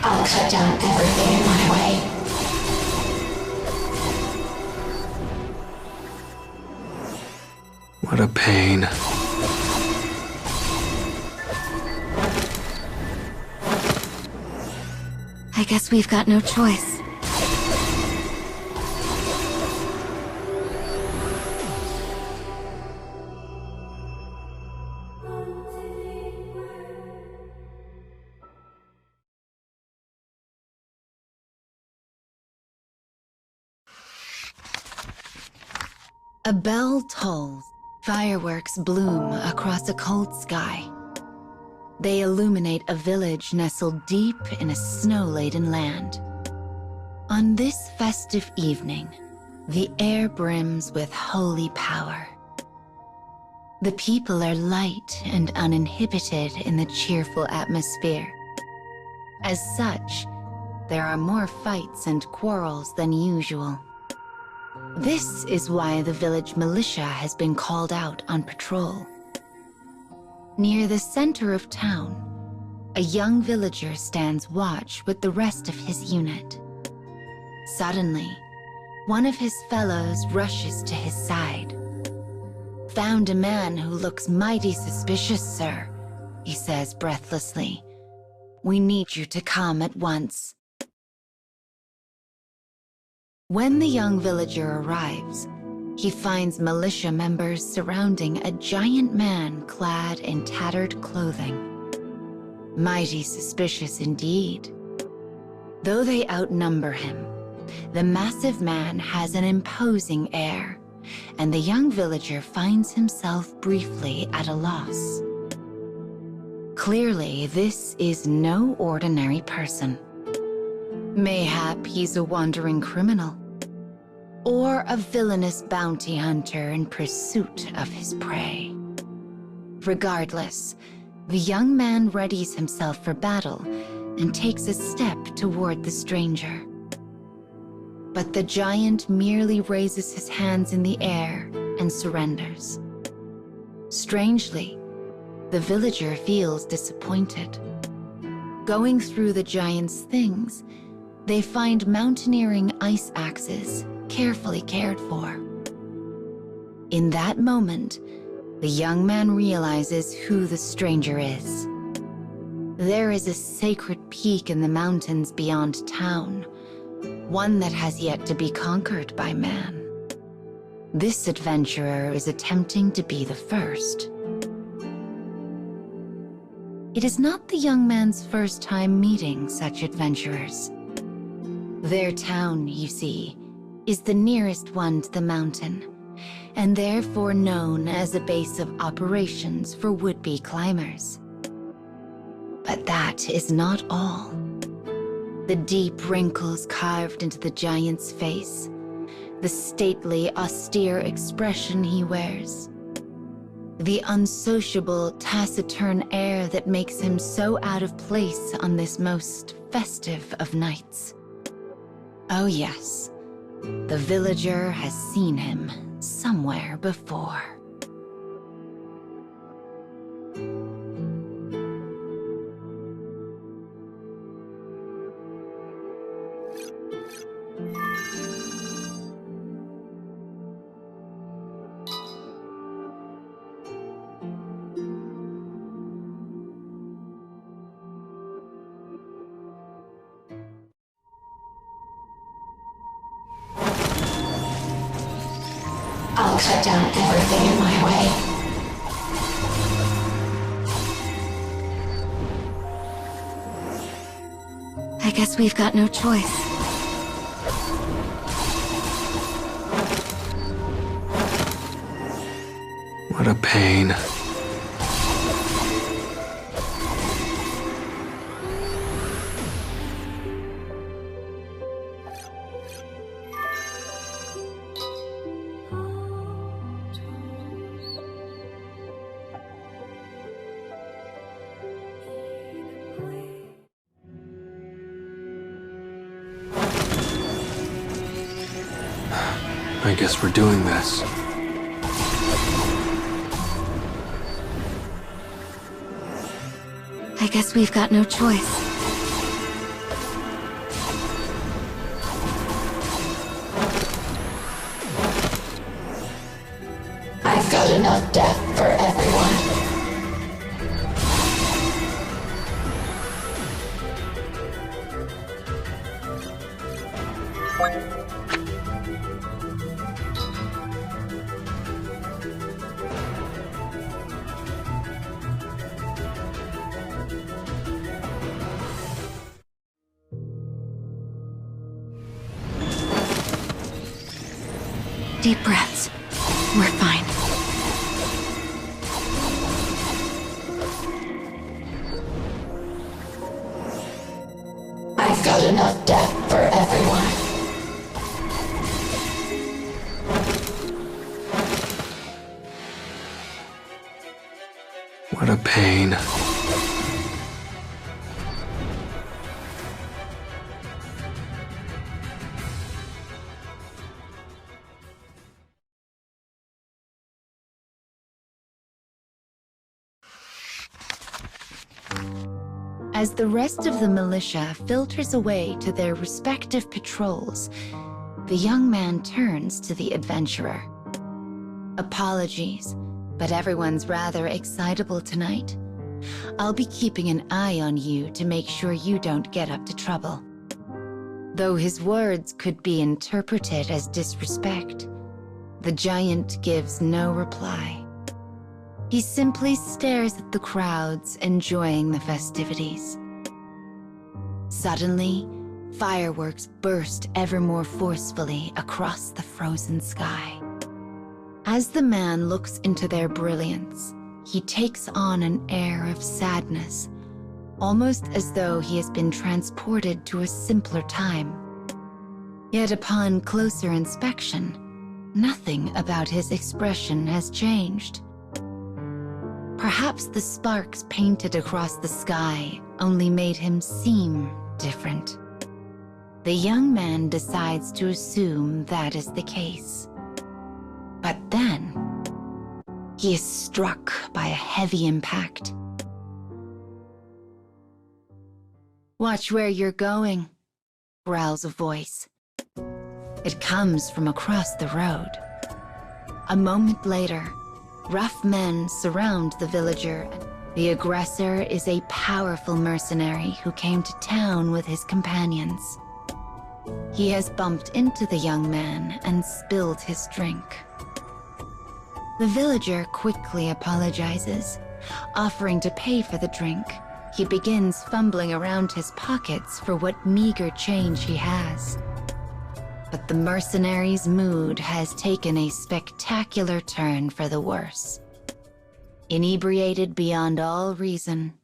I'll cut down everything in my way. What a pain. I guess we've got no choice. A bell tolls. Fireworks bloom across a cold sky. They illuminate a village nestled deep in a snow-laden land. On this festive evening, the air brims with holy power. The people are light and uninhibited in the cheerful atmosphere. As such, there are more fights and quarrels than usual. This is why the village militia has been called out on patrol. Near the center of town, a young villager stands watch with the rest of his unit. Suddenly, one of his fellows rushes to his side. "Found a man who looks mighty suspicious, sir," he says breathlessly. "We need you to come at once." When the young villager arrives, he finds militia members surrounding a giant man clad in tattered clothing. Mighty suspicious indeed. Though they outnumber him, the massive man has an imposing air, and the young villager finds himself briefly at a loss. Clearly, this is no ordinary person. Mayhap he's a wandering criminal, or a villainous bounty hunter in pursuit of his prey. Regardless, the young man readies himself for battle and takes a step toward the stranger. But the giant merely raises his hands in the air and surrenders. Strangely, the villager feels disappointed. Going through the giant's things, they find mountaineering ice axes carefully cared for. In that moment, the young man realizes who the stranger is. There is a sacred peak in the mountains beyond town, one that has yet to be conquered by man. This adventurer is attempting to be the first. It is not the young man's first time meeting such adventurers. Their town, you see, is the nearest one to the mountain, and therefore known as a base of operations for would-be climbers. But that is not all. The deep wrinkles carved into the giant's face, the stately, austere expression he wears, the unsociable, taciturn air that makes him so out of place on this most festive of nights. Oh yes, the villager has seen him somewhere before. I'll cut down everything in my way. I guess we've got no choice. What a pain. I guess we're doing this. I guess we've got no choice. I've got enough death for everyone. Deep breaths. We're fine. I've got enough death for everyone. What a pain. As the rest of the militia filters away to their respective patrols, the young man turns to the adventurer. Apologies, but everyone's rather excitable tonight. I'll be keeping an eye on you to make sure you don't get up to trouble. Though his words could be interpreted as disrespect, the giant gives no reply. He simply stares at the crowds enjoying the festivities. Suddenly, fireworks burst ever more forcefully across the frozen sky. As the man looks into their brilliance, he takes on an air of sadness, almost as though he has been transported to a simpler time. Yet upon closer inspection, nothing about his expression has changed. Perhaps the sparks painted across the sky only made him seem different. The young man decides to assume that is the case. But then, he is struck by a heavy impact. "Watch where you're going," growls a voice. It comes from across the road. A moment later, rough men surround the villager. The aggressor is a powerful mercenary who came to town with his companions. He has bumped into the young man and spilled his drink. The villager quickly apologizes, offering to pay for the drink. He begins fumbling around his pockets for what meager change he has. But the mercenary's mood has taken a spectacular turn for the worse. Inebriated beyond all reason,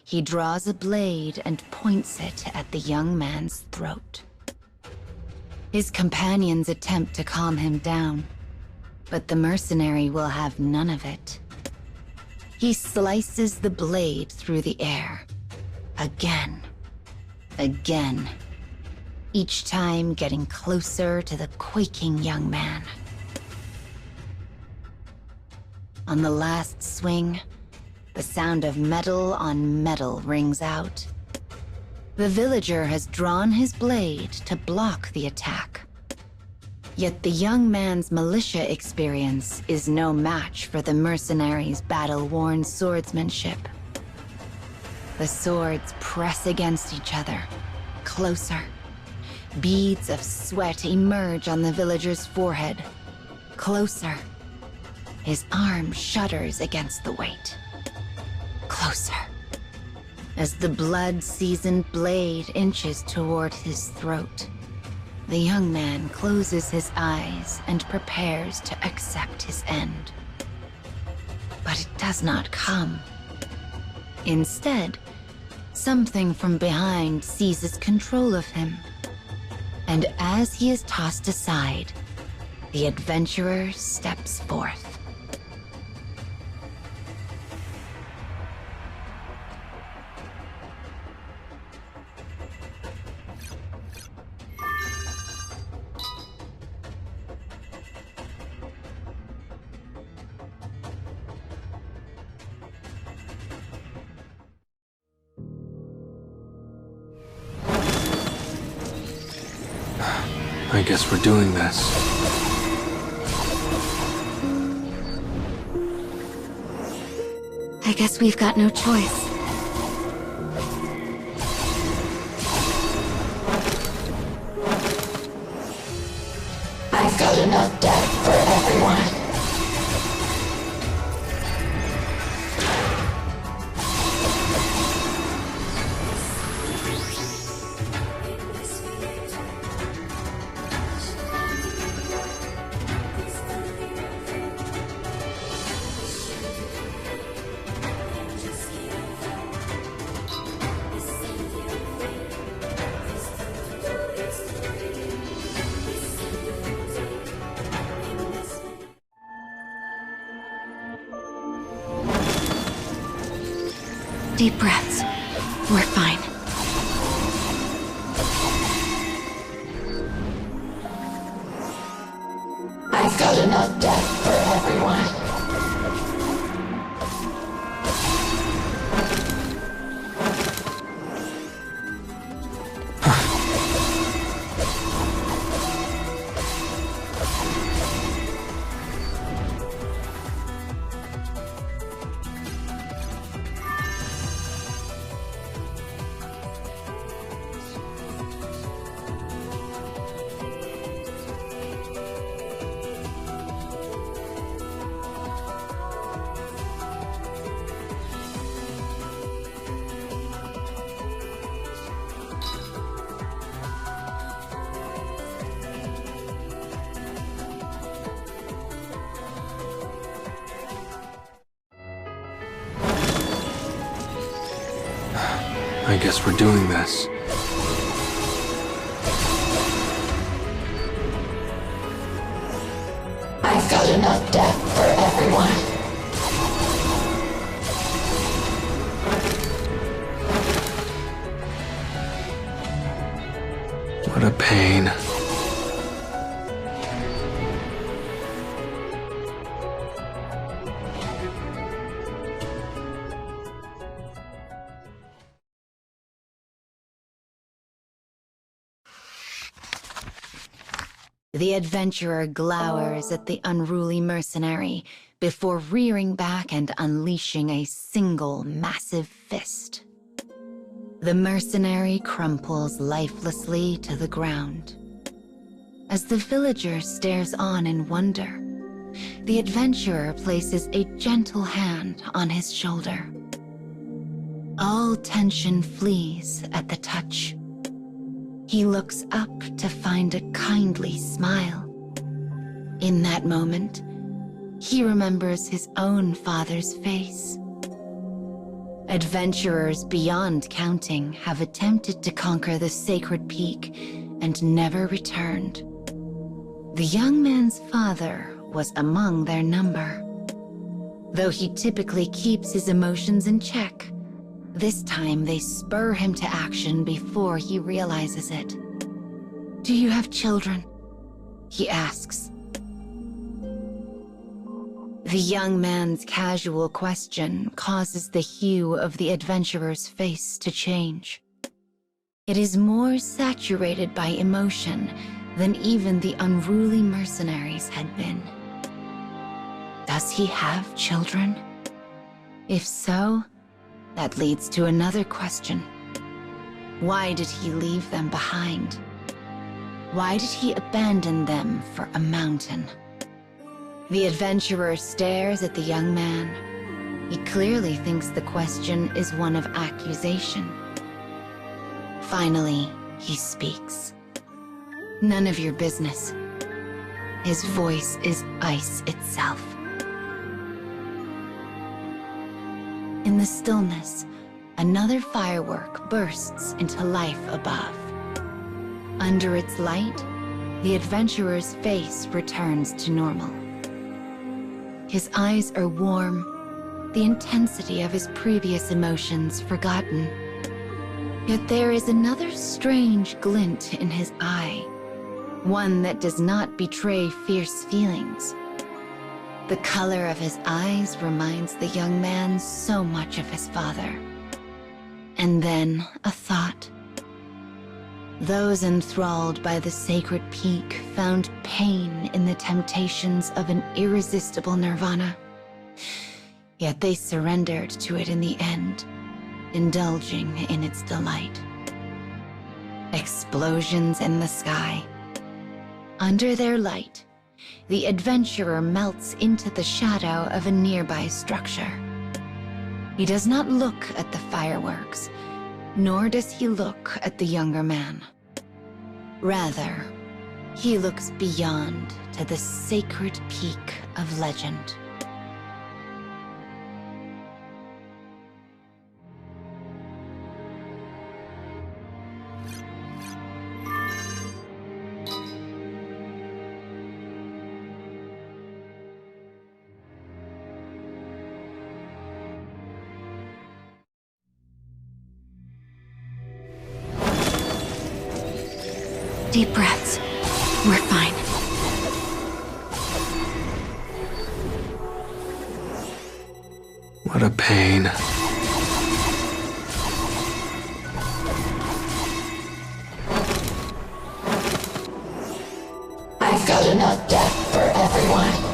he draws a blade and points it at the young man's throat. His companions attempt to calm him down, but the mercenary will have none of it. He slices the blade through the air, again, again, each time getting closer to the quaking young man. On the last swing, the sound of metal on metal rings out. The villager has drawn his blade to block the attack. Yet the young man's militia experience is no match for the mercenary's battle-worn swordsmanship. The swords press against each other, closer. Beads of sweat emerge on the villager's forehead. Closer. His arm shudders against the weight. Closer. As the blood-seasoned blade inches toward his throat, the young man closes his eyes and prepares to accept his end. But it does not come. Instead, something from behind seizes control of him. And as he is tossed aside, the adventurer steps forth. I guess we're doing this. I guess we've got no choice. I've got enough death for everyone. Deep breaths. We're fine. I've got enough death for everyone. I guess we're doing this. I've got enough death for everyone. What a pain. The adventurer glowers at the unruly mercenary before rearing back and unleashing a single massive fist. The mercenary crumples lifelessly to the ground. As the villager stares on in wonder, the adventurer places a gentle hand on his shoulder. All tension flees at the touch. He looks up to find a kindly smile. In that moment, he remembers his own father's face. Adventurers beyond counting have attempted to conquer the sacred peak and never returned. The young man's father was among their number. Though he typically keeps his emotions in check, this time they spur him to action before he realizes it. "Do you have children?" he asks. The young man's casual question causes the hue of the adventurer's face to change. It is more saturated by emotion than even the unruly mercenaries had been. Does he have children? If so, that leads to another question. Why did he leave them behind? Why did he abandon them for a mountain? The adventurer stares at the young man. He clearly thinks the question is one of accusation. Finally, he speaks. None of your business. His voice is ice itself. In the stillness, another firework bursts into life above. Under its light, the adventurer's face returns to normal. His eyes are warm, the intensity of his previous emotions forgotten. Yet there is another strange glint in his eye, one that does not betray fierce feelings. The color of his eyes reminds the young man so much of his father. And then a thought. Those enthralled by the sacred peak found pain in the temptations of an irresistible nirvana. Yet they surrendered to it in the end, indulging in its delight. Explosions in the sky. Under their light, the adventurer melts into the shadow of a nearby structure. He does not look at the fireworks, nor does he look at the younger man. Rather, he looks beyond to the sacred peak of legend. Deep breaths. We're fine. What a pain. I've got enough death for everyone.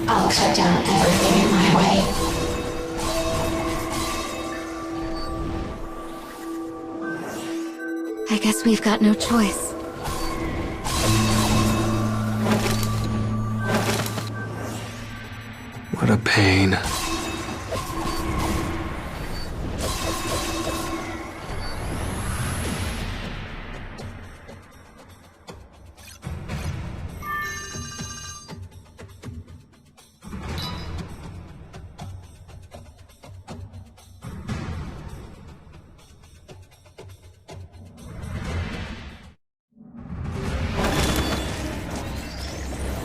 I'll cut down everything in my way. I guess we've got no choice. What a pain.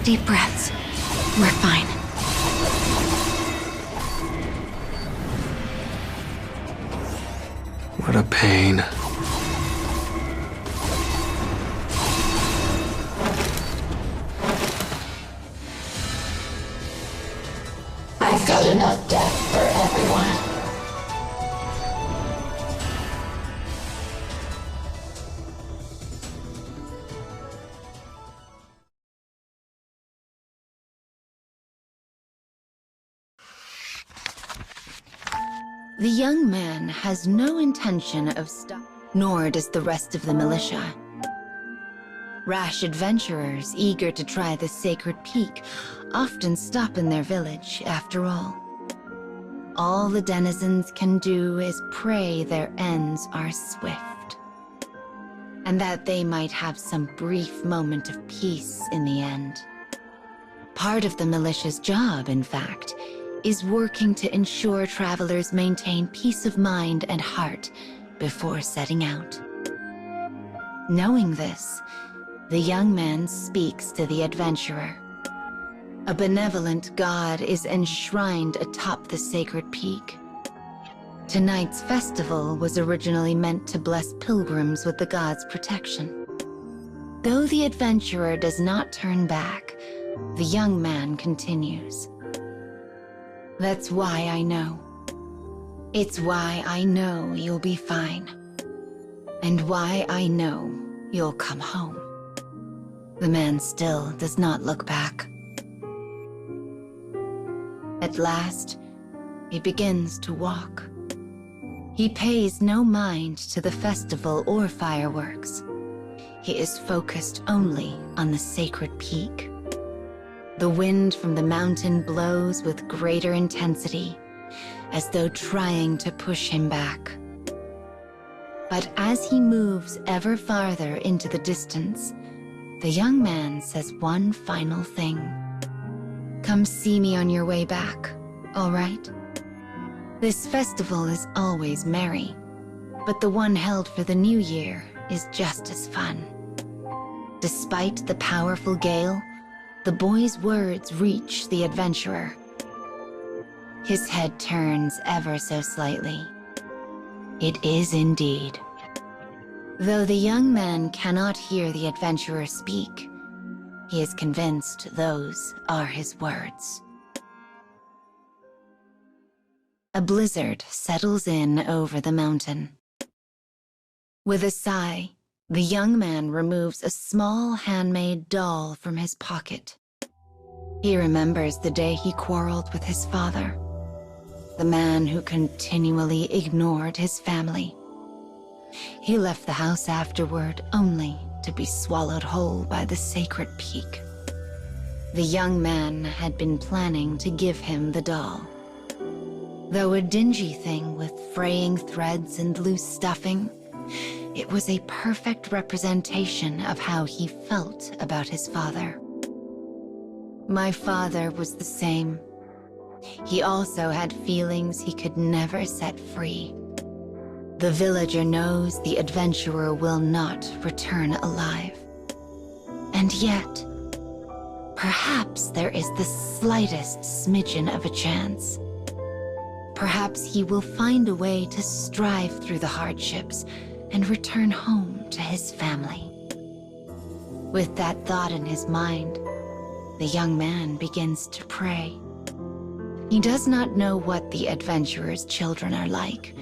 Deep breaths. We're fine. What a pain. I've got enough death for everyone. The young man has no intention of stopping, nor does the rest of the militia. Rash adventurers eager to try the sacred peak often stop in their village, after all. All the denizens can do is pray their ends are swift, and that they might have some brief moment of peace in the end. Part of the militia's job, in fact, is working to ensure travelers maintain peace of mind and heart before setting out. Knowing this, the young man speaks to the adventurer. A benevolent god is enshrined atop the sacred peak. Tonight's festival was originally meant to bless pilgrims with the god's protection. Though the adventurer does not turn back, the young man continues. That's why I know. It's why I know you'll be fine. And why I know you'll come home. The man still does not look back. At last, he begins to walk. He pays no mind to the festival or fireworks. He is focused only on the sacred peak. The wind from the mountain blows with greater intensity, as though trying to push him back. But as he moves ever farther into the distance, the young man says one final thing. Come see me on your way back, all right? This festival is always merry, but the one held for the new year is just as fun. Despite the powerful gale, the boy's words reach the adventurer. His head turns ever so slightly. It is indeed. Though the young man cannot hear the adventurer speak, he is convinced those are his words. A blizzard settles in over the mountain. With a sigh, the young man removes a small handmade doll from his pocket. He remembers the day he quarreled with his father, the man who continually ignored his family. He left the house afterward only to be swallowed whole by the sacred peak. The young man had been planning to give him the doll. Though a dingy thing with fraying threads and loose stuffing, it was a perfect representation of how he felt about his father. My father was the same. He also had feelings he could never set free. The villager knows the adventurer will not return alive. And yet, perhaps there is the slightest smidgen of a chance. Perhaps he will find a way to strive through the hardships and return home to his family. With that thought in his mind, the young man begins to pray. He does not know what the adventurer's children are like,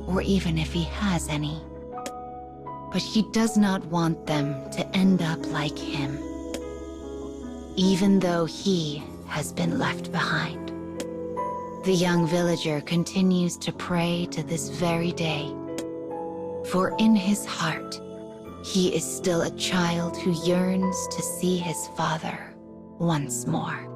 or even if he has any. But he does not want them to end up like him, even though he has been left behind. The young villager continues to pray to this very day, for in his heart, he is still a child who yearns to see his father once more.